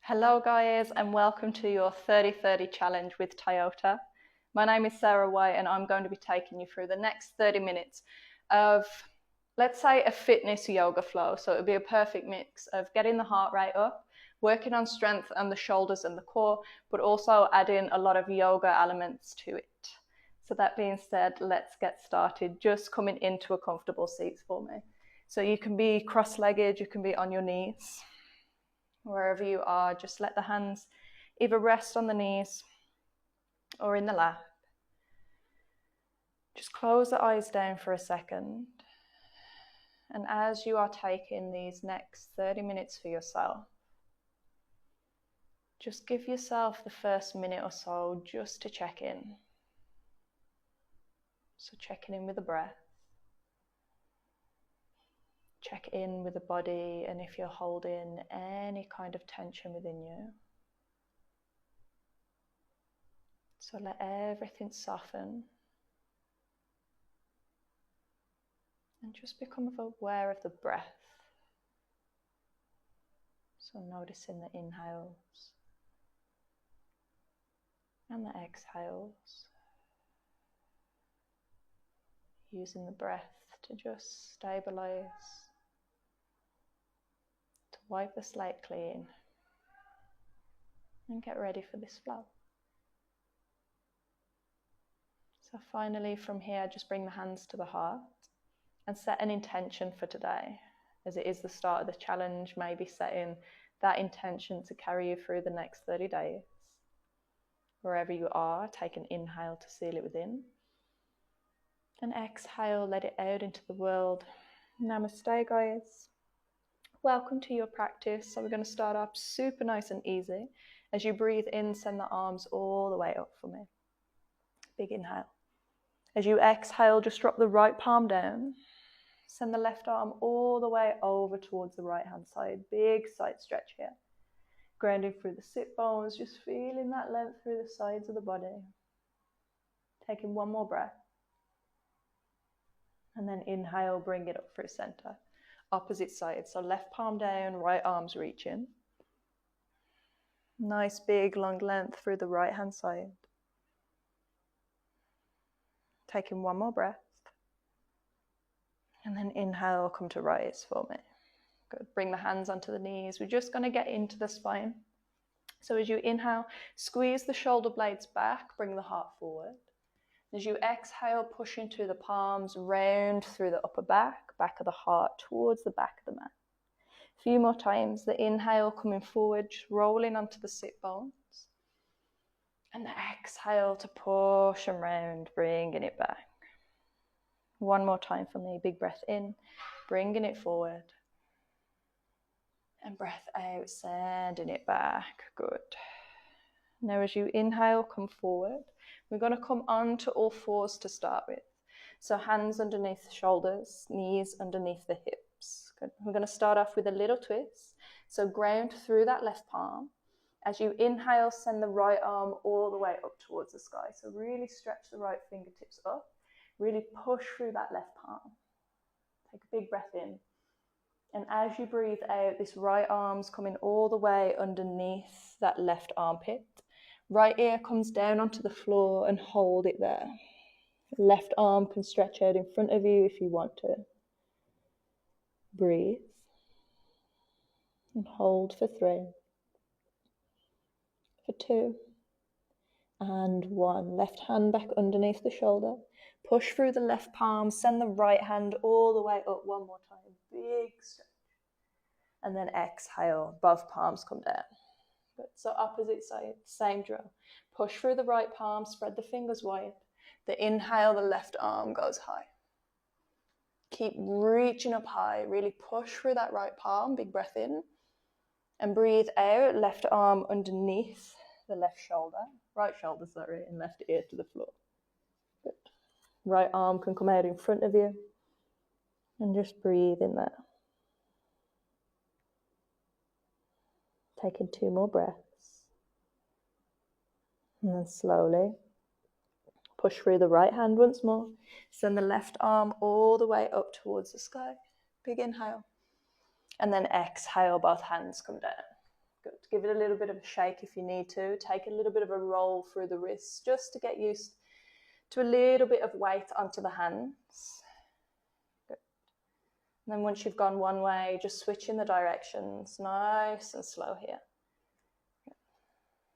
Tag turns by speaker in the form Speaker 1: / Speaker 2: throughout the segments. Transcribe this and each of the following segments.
Speaker 1: Hello guys, and welcome to your 30-30 challenge with Toyota. My name is Sarah White and I'm going to be taking you through the next 30 minutes of, let's say, a fitness yoga flow. So it'll be a perfect mix of getting the heart rate up, working on strength and the shoulders and the core, but also adding a lot of yoga elements to it. So that being said, let's get started. Just coming into a comfortable seat for me. So you can be cross-legged, you can be on your knees. Wherever you are, just let the hands either rest on the knees or in the lap. Just close the eyes down for a second. And as you are taking these next 30 minutes for yourself, just give yourself the first minute or so just to check in. So checking in with the breath. Check in with the body, and if you're holding any kind of tension within you. So let everything soften. And just become aware of the breath. So noticing the inhales and the exhales. Using the breath to just stabilize. Wipe the slate clean and get ready for this flow. So finally from here, just bring the hands to the heart and set an intention for today. As it is the start of the challenge, maybe setting that intention to carry you through the next 30 days. Wherever you are, take an inhale to seal it within. And exhale, let it out into the world. Namaste, guys. Welcome to your practice. So we're going to start off super nice and easy. As you breathe in, send the arms all the way up for me. Big inhale. As you exhale, just drop the right palm down. Send the left arm all the way over towards the right hand side. Big side stretch here. Grounding through the sit bones, just feeling that length through the sides of the body. Taking one more breath. And then inhale, bring it up through center. Opposite side, so left palm down, right arms reaching. Nice big long length through the right hand side. Taking one more breath. And then inhale, come to rise for me. Good, bring the hands onto the knees. We're just going to get into the spine. So as you inhale, squeeze the shoulder blades back, bring the heart forward. As you exhale, push into the palms, round through the upper back of the heart towards the back of the mat. A few more times. The inhale coming forward, just rolling onto the sit bones. And the exhale to push and round, bringing it back. One more time for me. Big breath in, bringing it forward. And breath out, sending it back. Good. Now as you inhale, come forward. We're going to come onto all fours to start with. So hands underneath the shoulders, knees underneath the hips. Good. We're going to start off with a little twist. So ground through that left palm. As you inhale, send the right arm all the way up towards the sky. So really stretch the right fingertips up. Really push through that left palm. Take a big breath in. And as you breathe out, this right arm's coming all the way underneath that left armpit. Right ear comes down onto the floor and hold it there. Left arm can stretch out in front of you if you want to. Breathe. And hold for 3. For 2. And 1. Left hand back underneath the shoulder. Push through the left palm. Send the right hand all the way up one more time. Big stretch. And then exhale. Both palms come down. Good. So opposite side, same drill. Push through the right palm, spread the fingers wide. The inhale, the left arm goes high. Keep reaching up high. Really push through that right palm. Big breath in. And breathe out. Left arm underneath the left shoulder. Right shoulder, sorry, and left ear to the floor. Good. Right arm can come out in front of you. And just breathe in there. Taking 2 more breaths. And then slowly push through the right hand once more. Send the left arm all the way up towards the sky. Big inhale. And then exhale, both hands come down. Good. Give it a little bit of a shake if you need to. Take a little bit of a roll through the wrists just to get used to a little bit of weight onto the hands. Good. And then once you've gone one way, just switch in the directions, nice and slow here.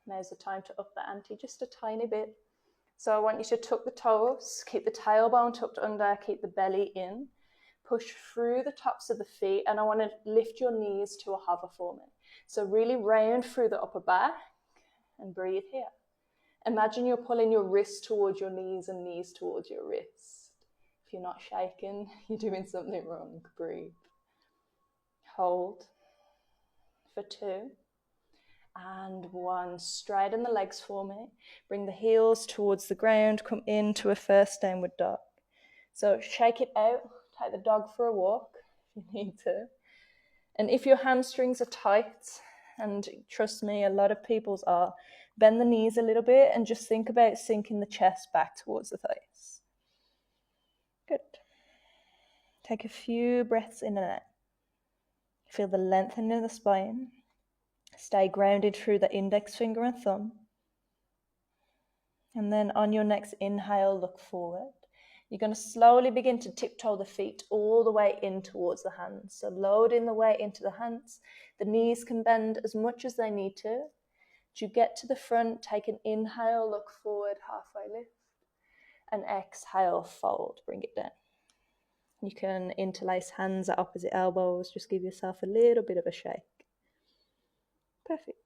Speaker 1: Now's the time to up the ante just a tiny bit. So I want you to tuck the toes, keep the tailbone tucked under, keep the belly in, push through the tops of the feet, and I want to lift your knees to a hover for me. So really round through the upper back and breathe here. Imagine you're pulling your wrist towards your knees and knees towards your wrist. If you're not shaking, you're doing something wrong. Breathe. Hold for 2. And 1. Straighten the legs for me. Bring the heels towards the ground. Come into a first downward dog. So shake it out. Take the dog for a walk if you need to. And if your hamstrings are tight, and trust me, a lot of people's are, bend the knees a little bit and just think about sinking the chest back towards the thighs. Good. Take a few breaths in and out. Feel the lengthening of the spine. Stay grounded through the index finger and thumb. And then on your next inhale, look forward. You're going to slowly begin to tiptoe the feet all the way in towards the hands. So loading the weight into the hands. The knees can bend as much as they need to. As you get to the front, take an inhale, look forward, halfway lift. And exhale, fold, bring it down. You can interlace hands at opposite elbows. Just give yourself a little bit of a shake. Perfect.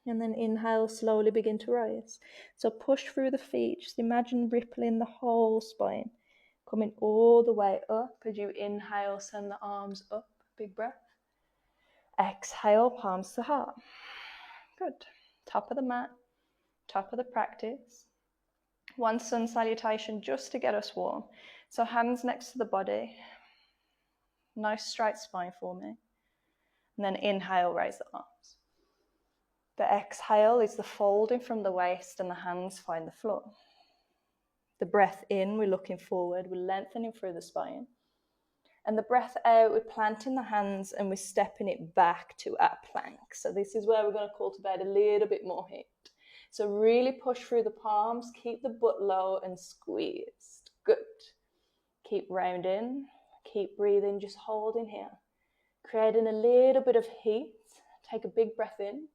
Speaker 1: And then inhale, slowly begin to rise. So push through the feet. Just imagine rippling the whole spine. Coming all the way up. As you inhale, send the arms up. Big breath. Exhale, palms to heart. Good. Top of the mat. Top of the practice. 1 sun salutation just to get us warm. So hands next to the body. Nice straight spine for me. And then inhale, raise the arms. The exhale is the folding from the waist and the hands find the floor. The breath in, we're looking forward, we're lengthening through the spine. And the breath out, we're planting the hands and we're stepping it back to our plank. So this is where we're going to cultivate a little bit more heat. So really push through the palms, keep the butt low and squeezed. Good. Keep rounding, keep breathing, just holding here. Creating a little bit of heat. Take a big breath in.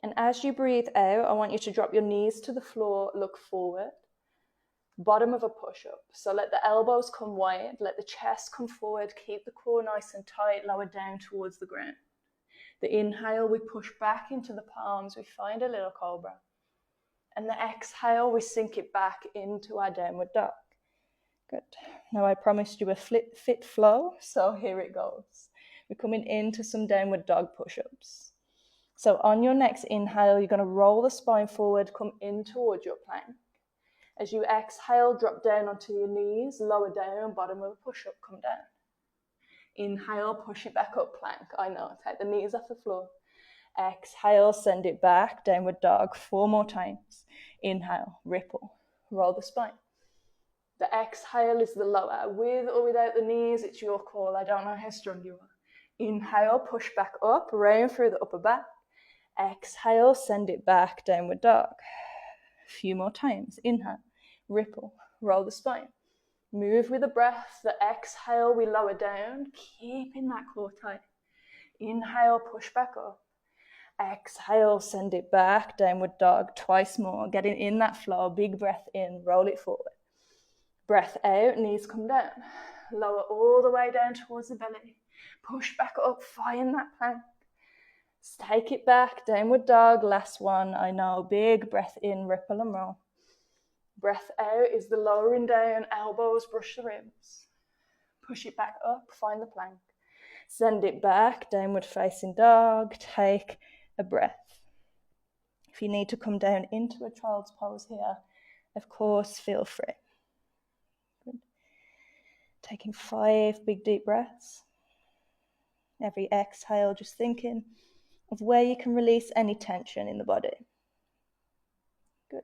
Speaker 1: And as you breathe out, I want you to drop your knees to the floor, look forward. Bottom of a push-up. So let the elbows come wide, let the chest come forward, keep the core nice and tight, lower down towards the ground. The inhale, we push back into the palms, we find a little cobra. And the exhale, we sink it back into our downward dog. Good. Now I promised you a fit flow, so here it goes. We're coming into some downward dog push-ups. So on your next inhale, you're going to roll the spine forward, come in towards your plank. As you exhale, drop down onto your knees, lower down, bottom of a push-up, come down. Inhale, push it back up, plank. I know, take the knees off the floor. Exhale, send it back, downward dog, 4 more times. Inhale, ripple, roll the spine. The exhale is the lower. With or without the knees, it's your call. I don't know how strong you are. Inhale, push back up, round through the upper back. Exhale, send it back, downward dog. A few more times. Inhale, ripple, roll the spine. Move with the breath. The exhale, we lower down, keeping that core tight. Inhale, push back up. Exhale, send it back, downward dog, twice more. Getting in that flow, big breath in, roll it forward. Breath out, knees come down. Lower all the way down towards the belly. Push back up, find that plank. Take it back, downward dog, last one. I know, big breath in, ripple and roll. Breath out is the lowering down, elbows brush the ribs. Push it back up, find the plank. Send it back, downward facing dog, take a breath. If you need to come down into a child's pose here, of course, feel free. Good. Taking 5 big deep breaths. Every exhale, just thinking of where you can release any tension in the body. Good.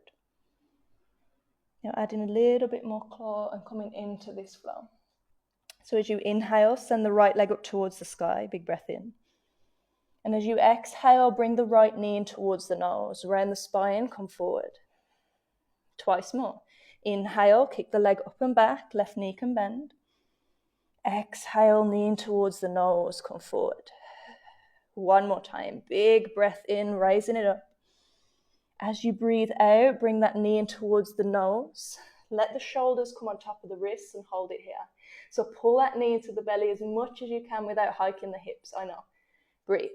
Speaker 1: Now adding a little bit more claw and coming into this flow. So as you inhale, send the right leg up towards the sky, big breath in. And as you exhale, bring the right knee in towards the nose, around the spine, come forward. Twice more. Inhale, kick the leg up and back, left knee can bend. Exhale, knee in towards the nose, come forward. One more time, big breath in, raising it up. As you breathe out, bring that knee in towards the nose. Let the shoulders come on top of the wrists and hold it here. So pull that knee into the belly as much as you can without hiking the hips, I know. Breathe.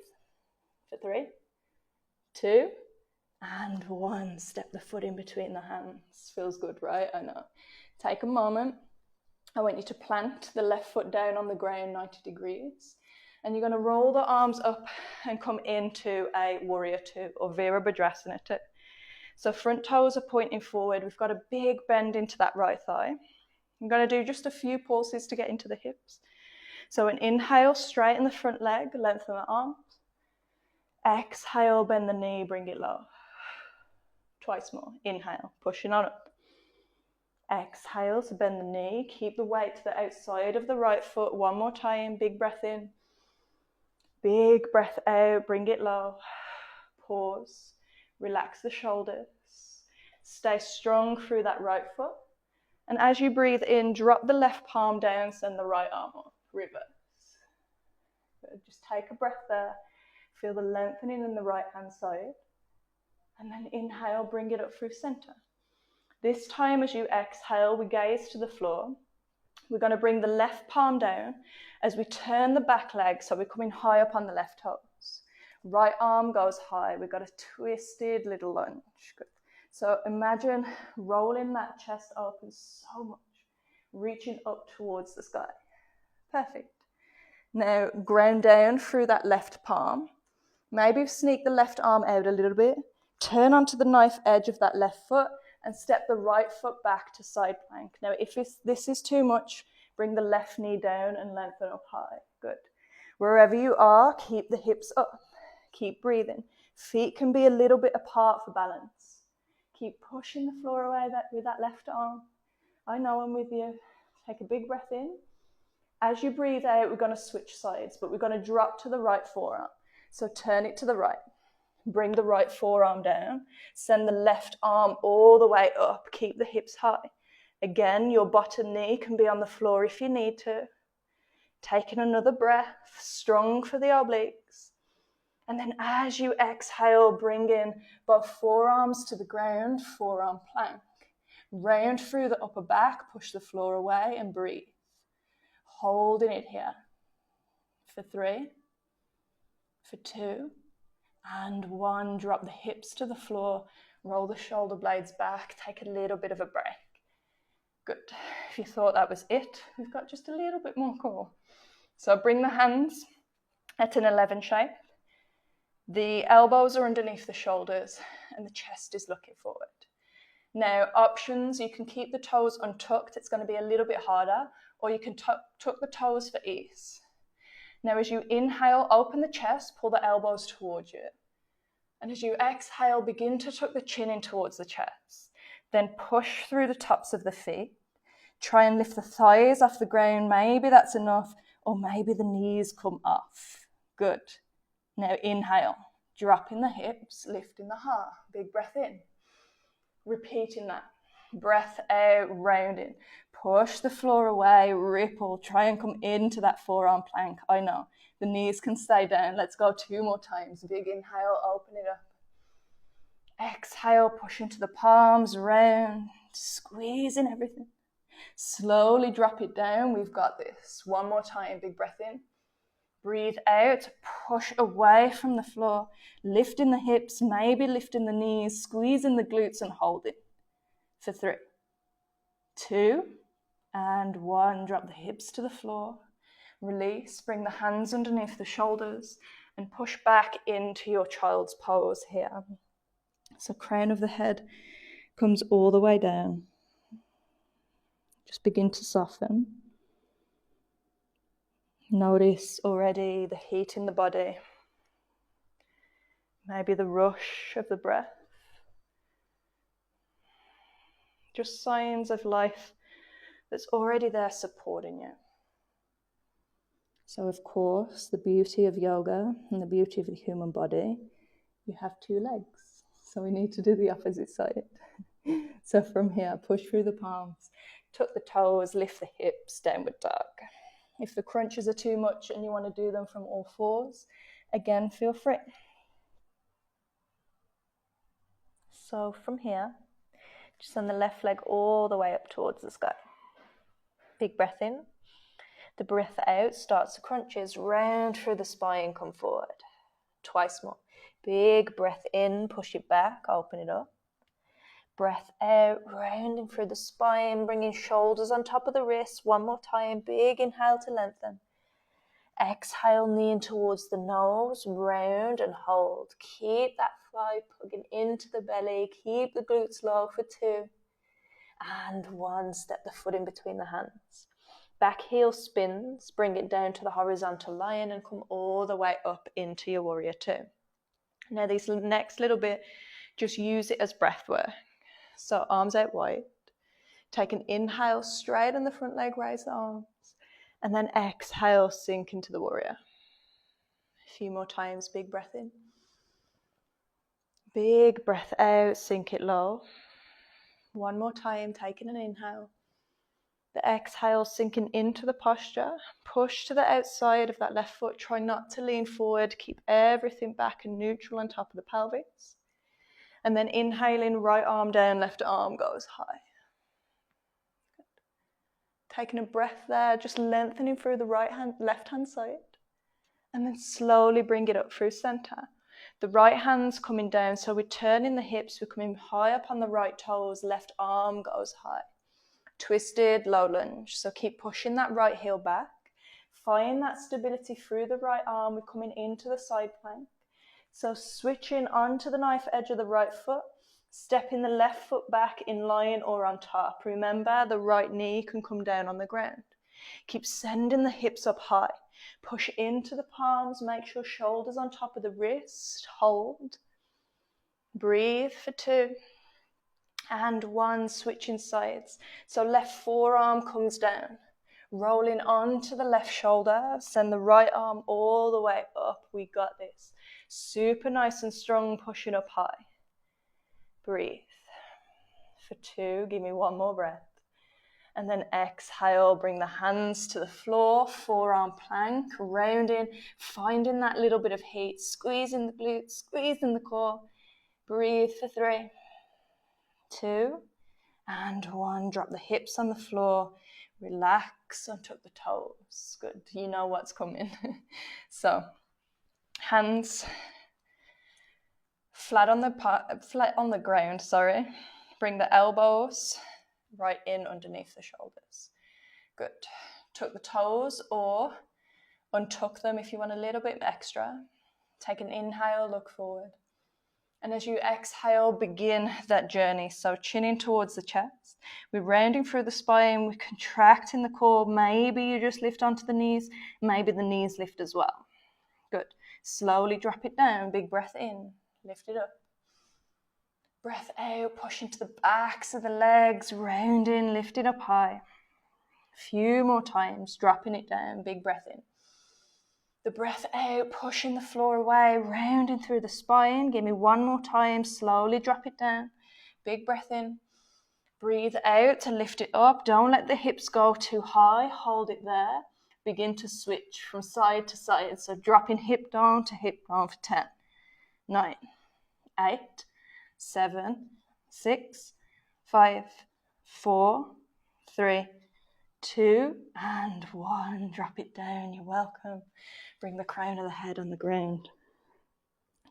Speaker 1: For 3, 2, and 1. Step the foot in between the hands. Feels good, right? I know. Take a moment. I want you to plant the left foot down on the ground 90 degrees. And you're going to roll the arms up and come into a warrior 2 or Virabhadrasana 2. So front toes are pointing forward. We've got a big bend into that right thigh. I'm going to do just a few pulses to get into the hips. So an inhale, straighten the front leg, lengthen the arms. Exhale, bend the knee, bring it low. Twice more. Inhale, pushing on up. Exhale to bend the knee. Keep the weight to the outside of the right foot. One more time. Big breath in. Big breath out. Bring it low. Pause. Relax the shoulders. Stay strong through that right foot. And as you breathe in, drop the left palm down, send the right arm up. Reverse. Good. Just take a breath there. Feel the lengthening in the right hand side. And then inhale, bring it up through center. This time as you exhale, we gaze to the floor. We're going to bring the left palm down as we turn the back leg, so we're coming high up on the left toes. Right arm goes high. We've got a twisted little lunge. Good. So imagine rolling that chest open so much, reaching up towards the sky. Perfect. Now ground down through that left palm. Maybe sneak the left arm out a little bit. Turn onto the knife edge of that left foot and step the right foot back to side plank. Now, if this is too much, bring the left knee down and lengthen up high. Good. Wherever you are, keep the hips up. Keep breathing. Feet can be a little bit apart for balance. Keep pushing the floor away with that left arm. I know I'm with you. Take a big breath in. As you breathe out, we're going to switch sides, but we're going to drop to the right forearm. So turn it to the right. Bring the right forearm down. Send the left arm all the way up. Keep the hips high. Again, your bottom knee can be on the floor if you need to. Taking another breath, strong for the obliques. And then as you exhale, bring in both forearms to the ground, forearm plank. Round through the upper back, push the floor away and breathe. Holding it here. For 3, for 2, and 1. Drop the hips to the floor, roll the shoulder blades back, take a little bit of a break. Good. If you thought that was it, we've got just a little bit more core. So bring the hands at an 11 shape. The elbows are underneath the shoulders and the chest is looking forward. Now, options, you can keep the toes untucked. It's going to be a little bit harder, or you can tuck the toes for ease. Now, as you inhale, open the chest, pull the elbows towards you. And as you exhale, begin to tuck the chin in towards the chest. Then push through the tops of the feet. Try and lift the thighs off the ground. Maybe that's enough, or maybe the knees come off. Good. Now inhale, dropping the hips, lifting the heart. Big breath in. Repeating that. Breath out, rounding. Push the floor away, ripple. Try and come into that forearm plank. I know. The knees can stay down. Let's go 2 more times. Big inhale, open it up. Exhale, push into the palms, round. Squeezing everything. Slowly drop it down. We've got this. 1 more time. Big breath in. Breathe out. Push away from the floor. Lifting the hips, maybe lifting the knees, squeezing the glutes and holding. For 3, 2, and 1. Drop the hips to the floor. Release. Bring the hands underneath the shoulders and push back into your child's pose here. So crown of the head comes all the way down. Just begin to soften. Notice already the heat in the body. Maybe the rush of the breath. Just signs of life that's already there supporting you. So of course, the beauty of yoga and the beauty of the human body, you have two legs. So we need to do the opposite side. So from here, push through the palms, tuck the toes, lift the hips, downward dog. If the crunches are too much and you want to do them from all fours, again, feel free. So from here, just send the left leg all the way up towards the sky. Big breath in. The breath out starts the crunches, round through the spine, come forward. Twice more. Big breath in, push it back, open it up. Breath out, rounding through the spine, bringing shoulders on top of the wrists. One more time, big inhale to lengthen. Exhale, knee in towards the nose, round and hold. Keep that thigh plugging into the belly. Keep the glutes low for 2. And 1, step the foot in between the hands. Back heel spins, bring it down to the horizontal lion and come all the way up into your warrior 2. Now this next little bit, just use it as breath work. So arms out wide. Take an inhale straight on the front leg, raise the arms. And then exhale, sink into the warrior. A few more times, big breath in. Big breath out, sink it low. One more time, taking an inhale. The exhale, sinking into the posture. Push to the outside of that left foot. Try not to lean forward. Keep everything back and neutral on top of the pelvis. And then inhaling, right arm down, left arm goes high. Good. Taking a breath there, just lengthening through the left hand side. And then slowly bring it up through center. The right hand's coming down, so we're turning the hips, we're coming high up on the right toes, left arm goes high. Twisted, low lunge. So keep pushing that right heel back. Find that stability through the right arm. We're coming into the side plank. So switching onto the knife edge of the right foot, stepping the left foot back in line or on top. Remember, the right knee can come down on the ground. Keep sending the hips up high. Push into the palms. Make sure shoulders on top of the wrist. Hold. Breathe for 2. And 1, switching sides. So left forearm comes down. Rolling onto the left shoulder. Send the right arm all the way up. We got this. Super nice and strong, pushing up high. Breathe. For 2, give me 1 more breath. And then exhale, bring the hands to the floor, forearm plank, rounding, finding that little bit of heat, squeezing the glutes, squeezing the core. Breathe for 3, 2, and 1. Drop the hips on the floor, relax and tuck the toes. Good, you know what's coming. So, hands flat on the ground, sorry. Bring the elbows right in underneath the shoulders. Good. Tuck the toes or untuck them if you want a little bit extra. Take an inhale, look forward. And as you exhale, begin that journey. So chinning towards the chest. We're rounding through the spine. We're contracting the core. Maybe you just lift onto the knees. Maybe the knees lift as well. Good. Slowly drop it down. Big breath in. Lift it up. Breath out, push into the backs of the legs, rounding, lifting up high. A few more times, dropping it down, big breath in. The breath out, pushing the floor away, rounding through the spine. Give me 1 more time, slowly drop it down. Big breath in. Breathe out to lift it up. Don't let the hips go too high, hold it there. Begin to switch from side to side. So dropping hip down to hip down for 10, 9, 8, 7, 6, 5, 4, 3, 2, and 1. Drop it down. You're welcome. Bring the crown of the head on the ground.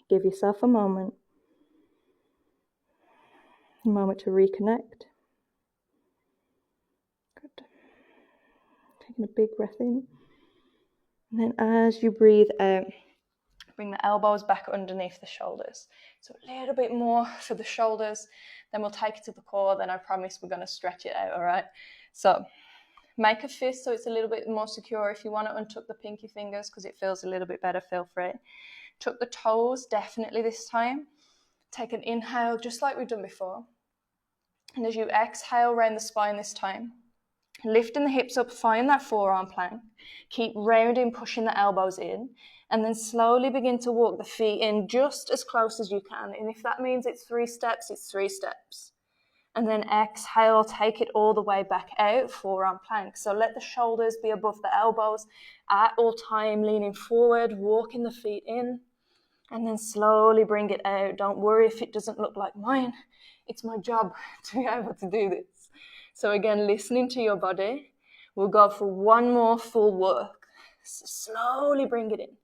Speaker 1: Give yourself a moment to reconnect. Good. Taking a big breath in. And then as you breathe out, bring the elbows back underneath the shoulders. So a little bit more for the shoulders, then we'll take it to the core, then I promise we're going to stretch it out, all right? So make a fist so it's a little bit more secure. If you want to untuck the pinky fingers because it feels a little bit better, feel free. Tuck the toes, definitely this time. Take an inhale, just like we've done before. And as you exhale around the spine this time, Lifting the hips up, find that forearm plank. Keep rounding, pushing the elbows in, and then slowly begin to walk the feet in just as close as you can. And if that means it's 3 steps, it's 3 steps. And then exhale, take it all the way back out, forearm plank. So let the shoulders be above the elbows at all time, leaning forward, walking the feet in, and then slowly bring it out. Don't worry if it doesn't look like mine. It's my job to be able to do this. So again, listening to your body. We'll go for one more full work. So slowly bring it in.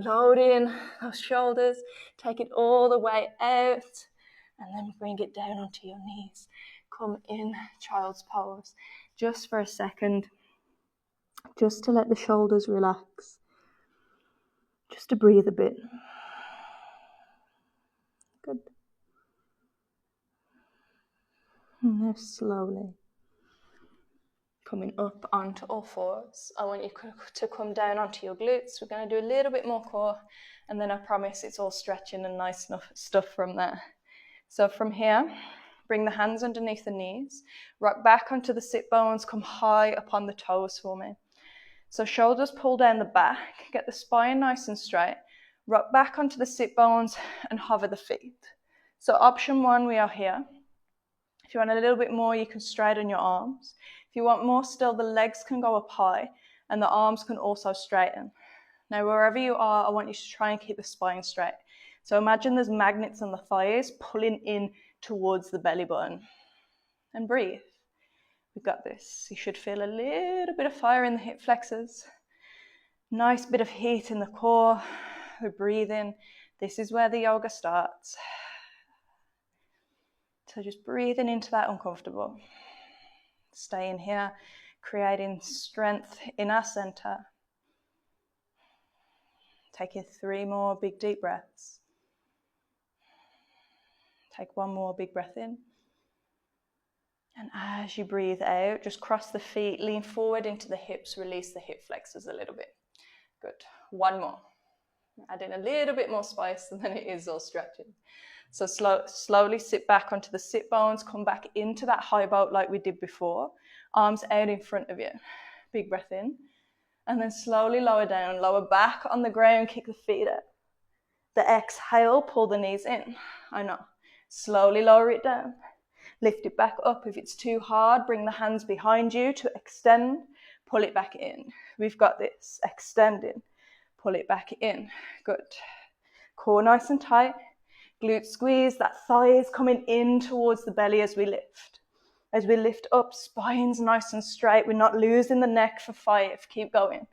Speaker 1: Load in those shoulders, take it all the way out, and then bring it down onto your knees. Come in child's pose just for a second, just to let the shoulders relax, just to breathe a bit. Good. And now slowly coming up onto all fours. I want you to come down onto your glutes. We're going to do a little bit more core, and then I promise it's all stretching and nice stuff from there. So from here, bring the hands underneath the knees, rock back onto the sit bones, come high upon the toes for me. So shoulders pull down the back, get the spine nice and straight, rock back onto the sit bones and hover the feet. So option 1, we are here. If you want a little bit more, you can straighten your arms. If you want more still, the legs can go up high and the arms can also straighten. Now, wherever you are, I want you to try and keep the spine straight. So imagine there's magnets on the thighs pulling in towards the belly button. And breathe. We've got this. You should feel a little bit of fire in the hip flexors. Nice bit of heat in the core. We're breathing. This is where the yoga starts. So just breathing into that uncomfortable. Staying here, creating strength in our center. Taking 3 more big deep breaths. Take 1 more big breath in. And as you breathe out, just cross the feet, lean forward into the hips, release the hip flexors a little bit. Good. 1 more. Add in a little bit more spice and then it is all stretching. So slowly sit back onto the sit bones, come back into that high boat like we did before. Arms out in front of you. Big breath in. And then slowly lower down, lower back on the ground, kick the feet up. The exhale, pull the knees in. I know. Slowly lower it down. Lift it back up. If it's too hard, bring the hands behind you to extend. Pull it back in. We've got this. Extending. Pull it back in. Good. Core nice and tight. Glute squeeze. That thigh is coming in towards the belly as we lift. As we lift up, spine's nice and straight. We're not losing the neck for 5. Keep going.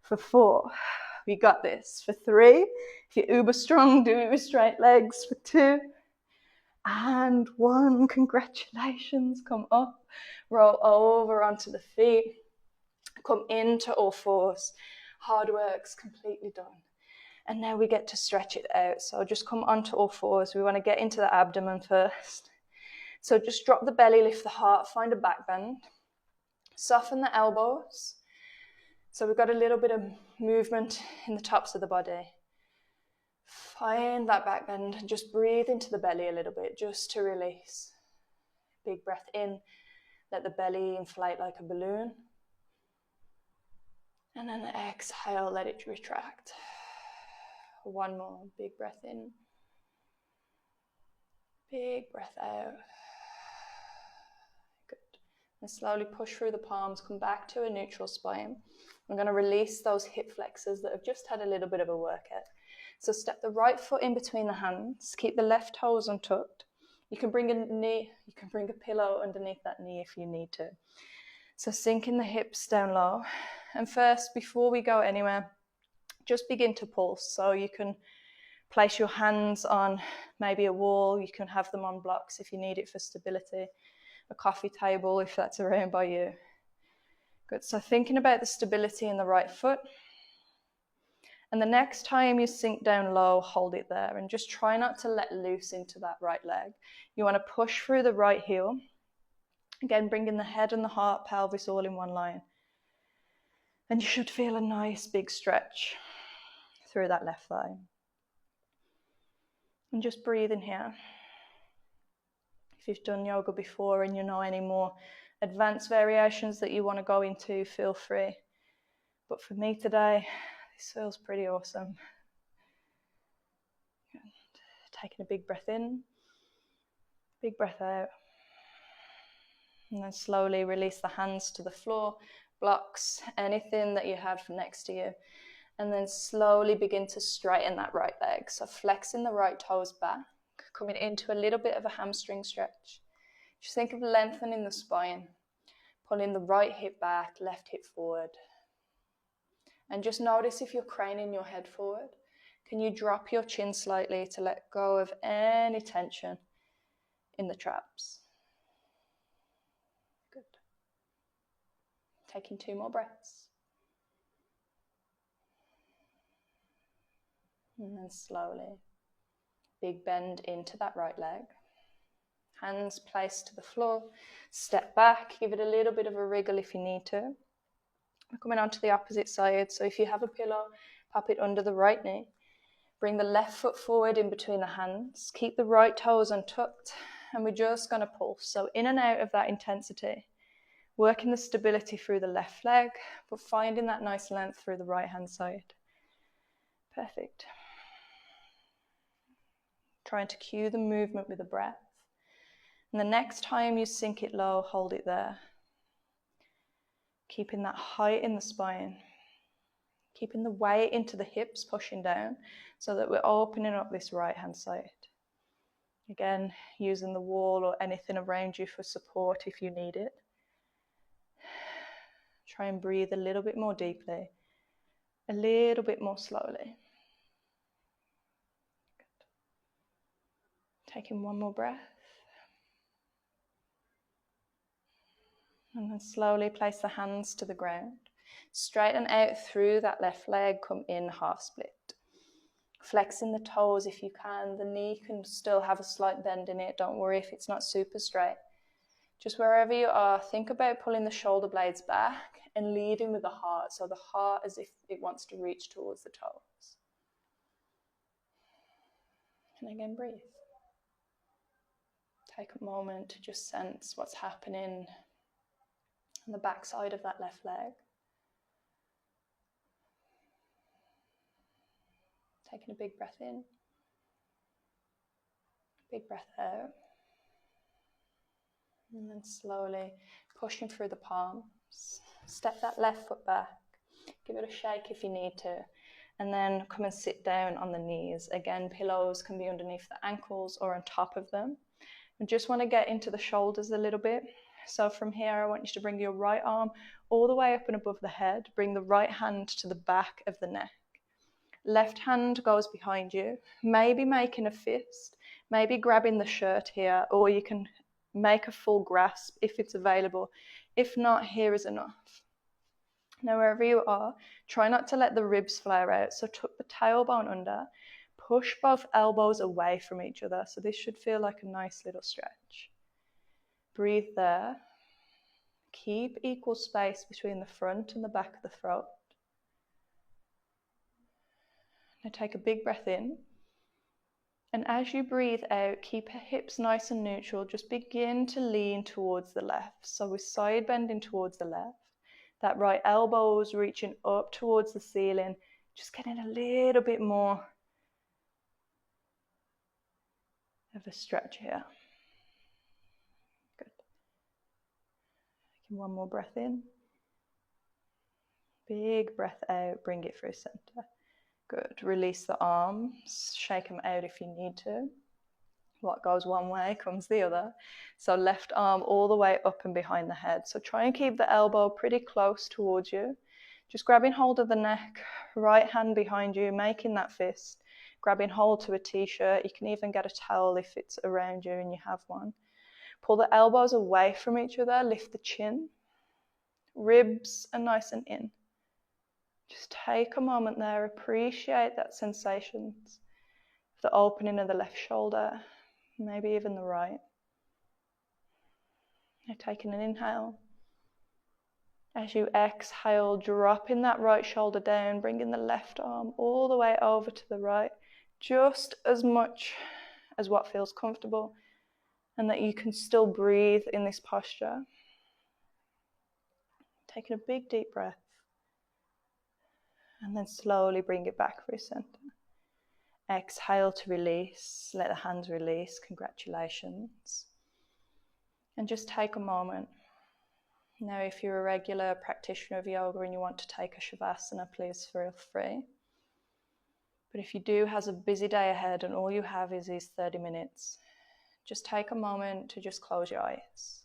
Speaker 1: For 4. We got this. For 3. If you're uber strong, do it with straight legs. For 2. And 1, congratulations, come up, roll over onto the feet, come into all fours. Hard work's completely done. And now we get to stretch it out. So just come onto all fours. We want to get into the abdomen first. So just drop the belly, lift the heart, find a back bend. Soften the elbows. So we've got a little bit of movement in the tops of the body. Find that back bend and just breathe into the belly a little bit just to release. Big breath in, let the belly inflate like a balloon. And then the exhale, let it retract. 1 more, big breath in. Big breath out. Good. And slowly push through the palms, come back to a neutral spine. I'm going to release those hip flexors that have just had a little bit of a workout. So step the right foot in between the hands. Keep the left toes untucked. You can bring a pillow underneath that knee if you need to. So sinking the hips down low. And first, before we go anywhere, just begin to pulse. So you can place your hands on maybe a wall. You can have them on blocks if you need it for stability. A coffee table if that's around by you. Good. So thinking about the stability in the right foot. And the next time you sink down low, hold it there and just try not to let loose into that right leg. You want to push through the right heel. Again, bringing the head and the heart, pelvis all in one line. And you should feel a nice big stretch through that left thigh. And just breathe in here. If you've done yoga before and you know any more advanced variations that you want to go into, feel free. But for me today, this feels pretty awesome. Taking a big breath in, big breath out. And then slowly release the hands to the floor, blocks, anything that you have next to you. And then slowly begin to straighten that right leg. So flexing the right toes back, coming into a little bit of a hamstring stretch. Just think of lengthening the spine, pulling the right hip back, left hip forward. And just notice if you're craning your head forward. Can you drop your chin slightly to let go of any tension in the traps? Good. Taking 2 more breaths. And then slowly, big bend into that right leg. Hands placed to the floor. Step back, give it a little bit of a wriggle if you need to. We're coming on to the opposite side. So if you have a pillow, pop it under the right knee. Bring the left foot forward in between the hands. Keep the right toes untucked. And we're just going to pulse. So in and out of that intensity. Working the stability through the left leg, but finding that nice length through the right hand side. Perfect. Trying to cue the movement with the breath. And the next time you sink it low, hold it there. Keeping that height in the spine. Keeping the weight into the hips, pushing down, so that we're opening up this right hand side. Again, using the wall or anything around you for support if you need it. Try and breathe a little bit more deeply, a little bit more slowly. Good. Taking 1 more breath. And then slowly place the hands to the ground. Straighten out through that left leg, come in half split. Flexing the toes if you can. The knee can still have a slight bend in it. Don't worry if it's not super straight. Just wherever you are, think about pulling the shoulder blades back and leading with the heart. So the heart as if it wants to reach towards the toes. And again, breathe. Take a moment to just sense what's happening on the back side of that left leg. Taking a big breath in, big breath out. And then slowly pushing through the palms. Step that left foot back. Give it a shake if you need to. And then come and sit down on the knees. Again, pillows can be underneath the ankles or on top of them. And just want to get into the shoulders a little bit. So from here, I want you to bring your right arm all the way up and above the head. Bring the right hand to the back of the neck. Left hand goes behind you. Maybe making a fist. Maybe grabbing the shirt here, or you can make a full grasp if it's available. If not, here is enough. Now wherever you are, try not to let the ribs flare out. So tuck the tailbone under. Push both elbows away from each other. So this should feel like a nice little stretch. Breathe there. Keep equal space between the front and the back of the throat. Now take a big breath in. And as you breathe out, keep your hips nice and neutral. Just begin to lean towards the left. So we're side bending towards the left. That right elbow is reaching up towards the ceiling. Just getting a little bit more of a stretch here. Good. Taking 1 more breath in. Big breath out. Bring it through center. Good. Release the arms. Shake them out if you need to. What goes one way comes the other. So left arm all the way up and behind the head. So try and keep the elbow pretty close towards you. Just grabbing hold of the neck. Right hand behind you, making that fist. Grabbing hold to a t-shirt. You can even get a towel if it's around you and you have one. Pull the elbows away from each other. Lift the chin. Ribs are nice and in. Just take a moment there, appreciate that sensations, the opening of the left shoulder, maybe even the right. Now taking an inhale. As you exhale, dropping that right shoulder down, bringing the left arm all the way over to the right, just as much as what feels comfortable, and that you can still breathe in this posture. taking a big deep breath. And then slowly bring it back through center. Exhale to release, let the hands release, congratulations. And just take a moment. Now, if you're a regular practitioner of yoga and you want to take a Shavasana, please feel free. But if you do have a busy day ahead and all you have is these 30 minutes, just take a moment to just close your eyes.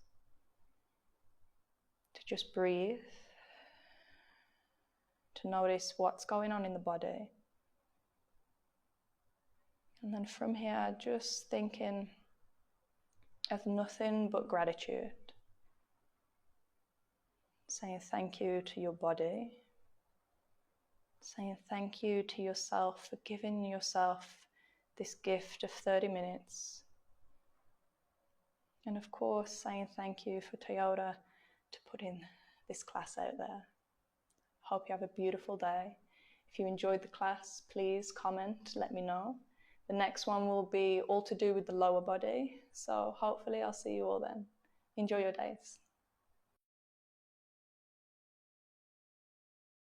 Speaker 1: To just breathe. To notice what's going on in the body. And then from here, just thinking of nothing but gratitude. Saying thank you to your body. Saying thank you to yourself for giving yourself this gift of 30 minutes. And of course, saying thank you for Toyota to putting this class out there. Hope you have a beautiful day. If you enjoyed the class, please comment, let me know. The next one will be all to do with the lower body. So hopefully I'll see you all then. Enjoy your days.